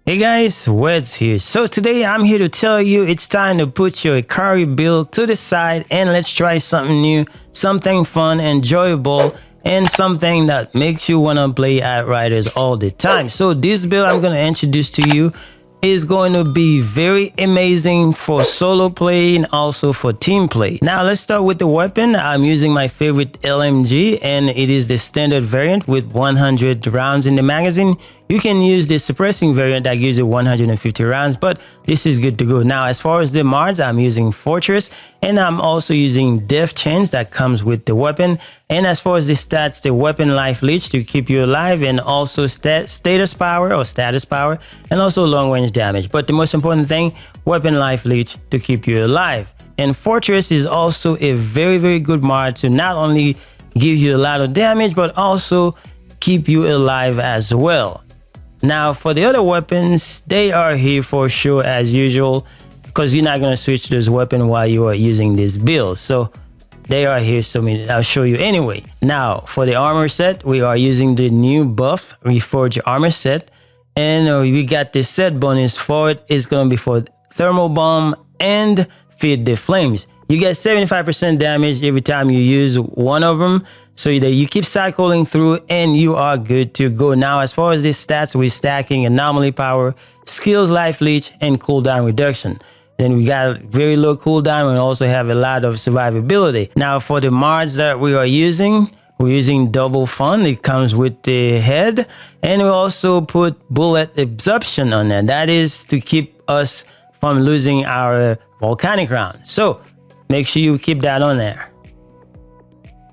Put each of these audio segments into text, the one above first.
Hey guys, Weds here. So today I'm here to tell you it's time to put your Acari build to the side and let's try something new, something fun, enjoyable, and something that makes you want to play Outriders all the time. So this build I'm going to introduce to you is going to be very amazing for solo play and also for team play. Now let's start with the weapon. I'm using my favorite LMG and it is the standard variant with 100 rounds in the magazine. You can use the suppressing variant that gives you 150 rounds, but this is good to go. Now as far as the mods, I'm using Fortress and I'm also using Death Chains that comes with the weapon. And as far as the stats, the weapon life leech to keep you alive, and also status power, and also long range damage. But the most important thing, weapon life leech to keep you alive. And Fortress is also a very good mod to not only give you a lot of damage, but also keep you alive as well. Now for the other weapons, they are here for sure as usual, because you're not going to switch those weapons while you are using this build. So they are here, so I'll show you anyway. Now for the armor set, we are using the new buff Reforged armor set, and we got the set bonus for it. It's going to be for thermal bomb and feed the flames. You get 75% damage every time you use one of them, so that you keep cycling through and you are good to go. Now as far as the stats, we're stacking anomaly power, skills life leech, and cooldown reduction. Then we got very low cooldown and also have a lot of survivability. Now for the mods that we are using, we're using double fun. It comes with the head, and we also put bullet absorption on that. That is to keep us from losing our volcanic round. So make sure you keep that on there.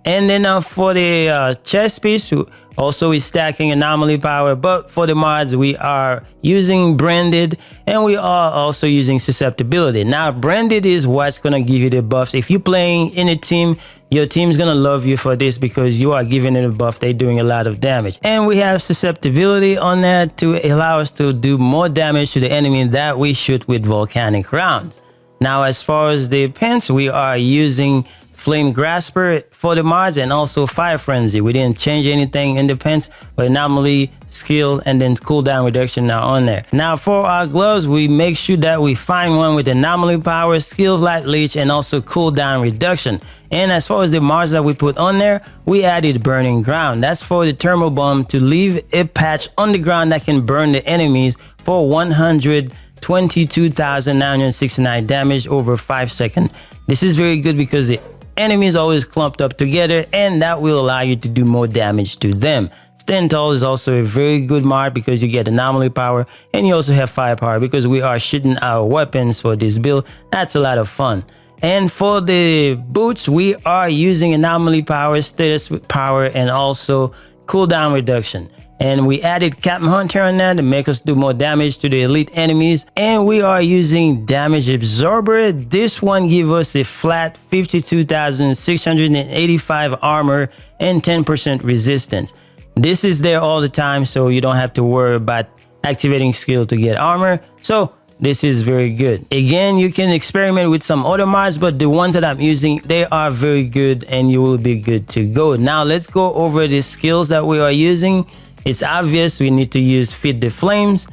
And then for the chest piece, also is stacking anomaly power, but for the mods we are using branded, and we are also using susceptibility. Now branded is what's gonna give you the buffs. If you're playing in a team, your team's gonna love you for this because you are giving it a buff. They're doing a lot of damage, and we have susceptibility on that to allow us to do more damage to the enemy that we shoot with volcanic rounds. Now as far as the pants, we are using Flame Grasper for the mods and also Fire Frenzy. We didn't change anything in the pants, but anomaly, skill, and then cooldown reduction are on there. Now for our gloves, we make sure that we find one with anomaly power, skills light leech, and also cooldown reduction. And as far as the mods that we put on there, we added burning ground. That's for the thermal bomb to leave a patch on the ground that can burn the enemies for 122,969 damage over 5 seconds. This is very good because the enemies always clumped up together, and that will allow you to do more damage to them. Stand tall is also a very good mod because you get anomaly power, and you also have firepower because we are shooting our weapons for this build. That's a lot of fun. And for the boots, we are using anomaly power, status power, and also cooldown reduction. And we added Captain Hunter on that to make us do more damage to the elite enemies. And we are using damage absorber. This one gives us a flat 52,685 armor and 10% resistance. This is there all the time, so you don't have to worry about activating skill to get armor. So this is very good. Again, you can experiment with some other mods, but the ones that I'm using, they are very good and you will be good to go. Now let's go over the skills that we are using. It's obvious we need to use Feed the Flames,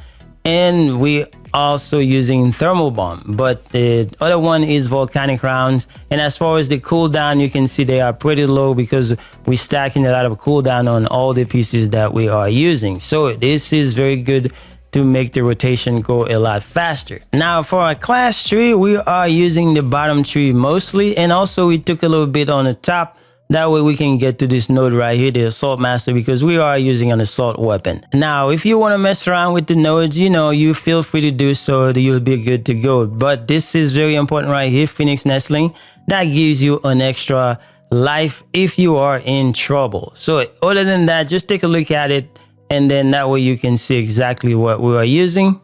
and we also using Thermal Bomb, but the other one is Volcanic Rounds. And as far as the cooldown, you can see they are pretty low because we're stacking a lot of cooldown on all the pieces that we are using. So this is very good to make the rotation go a lot faster. Now for our class tree, we are using the bottom tree mostly, and also we took a little bit on the top. That way we can get to this node right here, the Assault Master, because we are using an assault weapon. Now, if you want to mess around with the nodes, you feel free to do so, you'll be good to go. But this is very important right here, Phoenix Nestling. That gives you an extra life if you are in trouble. So other than that, just take a look at it, and then that way you can see exactly what we are using.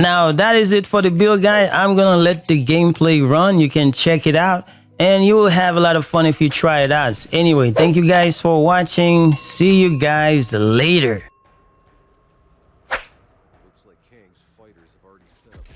Now that is it for the build, guys. I'm gonna let the gameplay run. You can check it out and you will have a lot of fun if you try it out. Anyway, thank you guys for watching. See you guys later. Looks like Kang's fighters have already set up camp.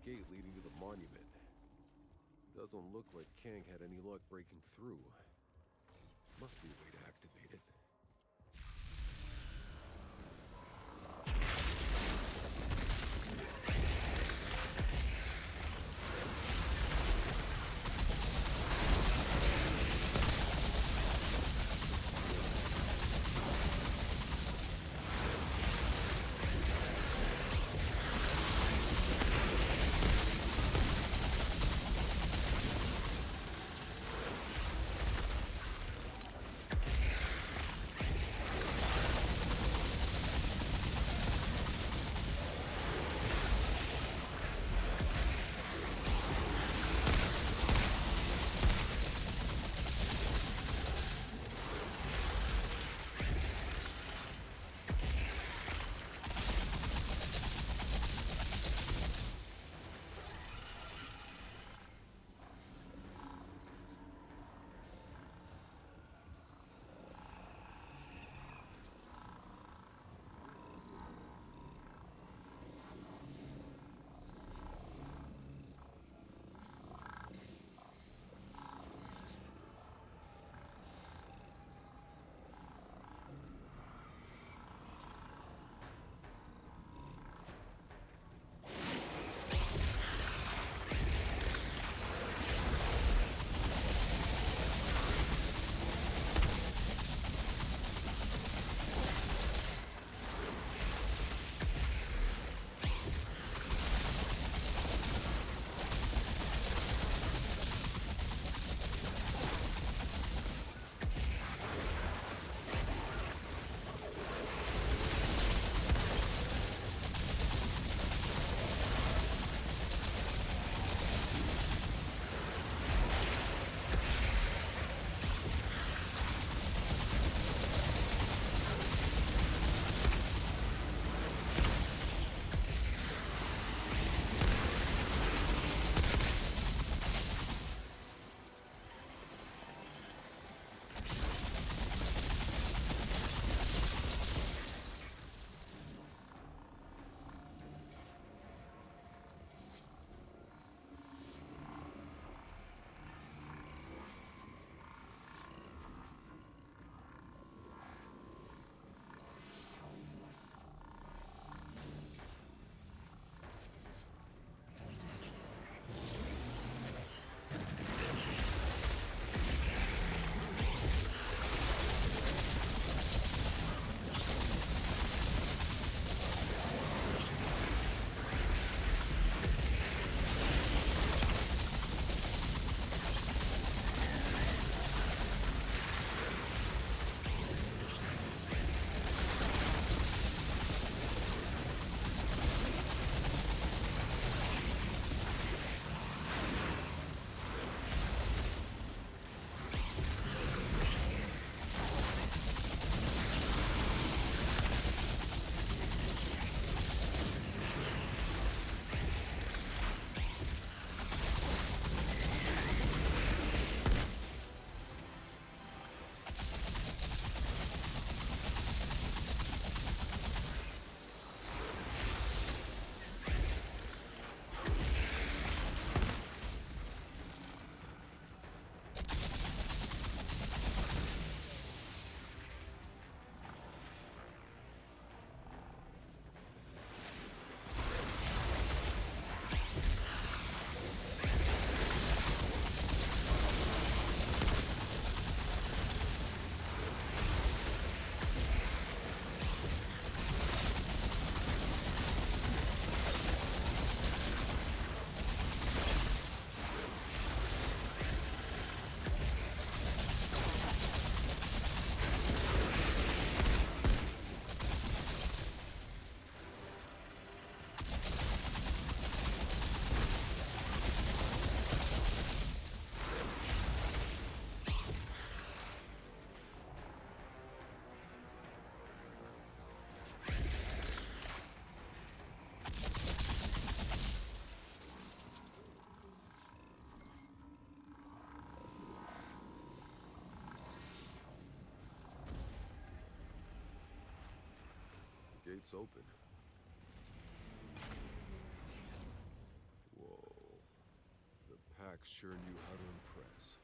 gate leading to the monument. Doesn't look like Kang had any luck breaking through. Must be a way to activate it. Gates open. sure knew how to impress.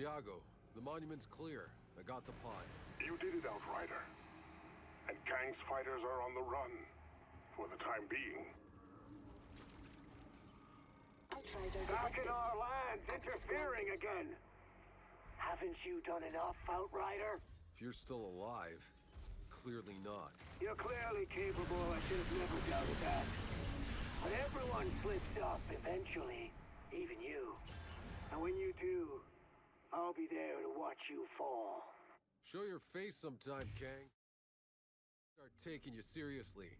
Tiago, the monument's clear. I got the pod. You did it, Outrider. And Kang's fighters are on the run. For the time being. Outrider Back in detected. our lands, Access interfering granted. again. Haven't you done enough, Outrider? If you're still alive, clearly not. You're clearly capable, I should have never doubted that. But everyone slips up eventually, even you. And when you do, I'll be there to watch you fall. Show your face sometime, Kang. Start taking you seriously.